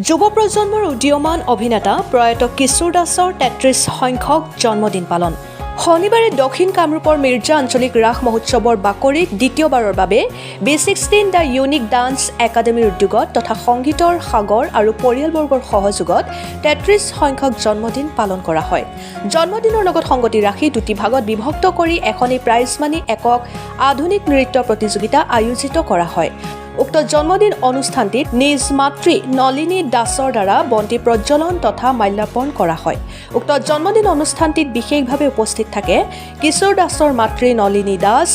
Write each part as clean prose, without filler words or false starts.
যুৱ প্ৰজন্মৰ উদীয়মান অভিনেতা প্ৰয়াত কিশোৰ দাসৰ ৩৩ সংখ্যক জন্মদিন পালন। শনিবাৰে দক্ষিণ কামৰূপৰ মিৰ্জা আঞ্চলিক ৰাস মহোৎসৱৰ বাকৰিত দ্বিতীয়বাৰৰ বাবে B16 দ্য ইউনিক ডান্স একাডেমীৰ উদ্যোগত তথা সংগীতৰ সাগৰ আৰু পৰিয়ালবৰ্গৰ সহযোগত ৩৩ সংখ্যক জন্মদিন পালন কৰা হয়। জন্মদিনৰ লগত সংগতি ৰাখি দুটি ভাগত বিভক্ত কৰি এখনি প্ৰাইজমানি একক আধুনিক নৃত্য প্ৰতিযোগিতা আয়োজিত কৰা হয়। উক্ত জন্মদিন অনুষ্ঠানটিত নিজ মাতৃ নলিনী দাসৰ দ্বাৰা বন্তি প্ৰজ্বলন তথা মাল্যাৰ্পণ কৰা হয়। উক্ত জন্মদিন অনুষ্ঠানটিত বিশেষভাৱে উপস্থিত থাকে কিশোৰ দাসৰ মাতৃ নলিনী দাস,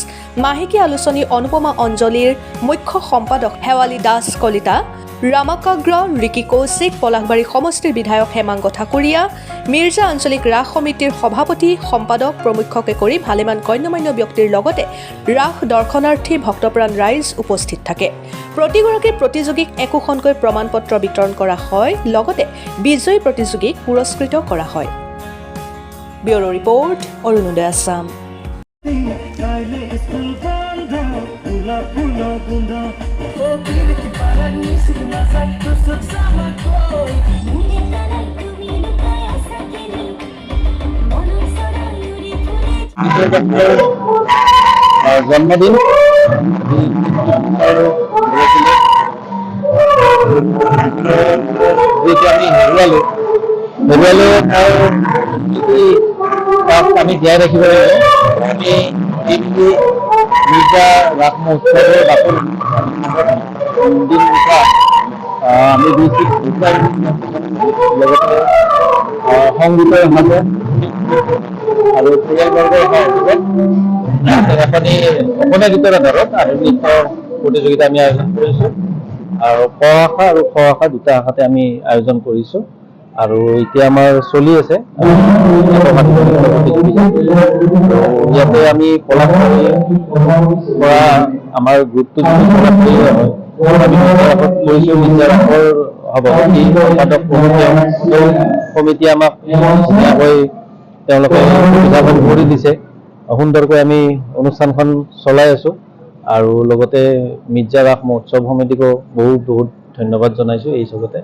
মাহেকী আলোচনী অনুপমা অঞ্জলিৰ মুখ্য সম্পাদক শেৱালী দাস কলিতা, ৰামাকাগ্ৰ, ৰিকি কৌশিক, পলাশবাৰী সমষ্টিৰ বিধায়ক হেমাংগ ঠাকুৰীয়া, মিৰ্জা আঞ্চলিক ৰাস সমিতিৰ সভাপতি সম্পাদক প্ৰমুখ্যকে কৰি ভালেমান গণ্যমান্য ব্যক্তিৰ লগতে ৰাস দৰ্শনাৰ্থী ভক্তপ্ৰাণ ৰাইজ উপস্থিত থাকে। প্ৰতিগৰাকী প্ৰতিযোগীক একোখনকৈ প্ৰমাণপত্ৰ বিতৰণ কৰা হয়, লগতে বিজয়ী প্ৰতিযোগীক পুৰস্কৃত কৰা হয়। Bureau report, Arunoday Assam. জন্মদিন যিটো আমি হেৰুৱালো আমি জীয়াই ৰাখিব লাগিব। আমি দিনটো মিৰ্জা ৰাস মহোৎসৱৰ বাকৰি দিন উঠা আমি লগতে সংগীতৰ সমাজত আৰু পৰিয়ালবৰ্গৰ সহযোগত এখনি অসমীয়া গীতৰ আধাৰত আধুনিক প্ৰতিযোগিতা আমি আয়োজন কৰিছোঁ আৰু ক শাখা আৰু খ শাখা দুটা শাখাতে আমি আয়োজন কৰিছোঁ আৰু এতিয়া আমাৰ চলি আছে ইয়াতে আমি পলাশবাৰীৰ পৰা আমাৰ গ্ৰুপটো কৰিছোঁ মিৰ্জা ৰাসৰ সভাপতি সম্পাদক সমিতিয়ে আমাক ধুনীয়াকৈ তেওঁলোকে সুবিধাবোৰ কৰি দিছে। সুন্দৰকৈ আমি অনুষ্ঠানখন চলাই আছোঁ আৰু লগতে মিৰ্জা ৰাস মহোৎসৱ সমিতিকো বহুত ধন্যবাদ জনাইছোঁ এই চবতে।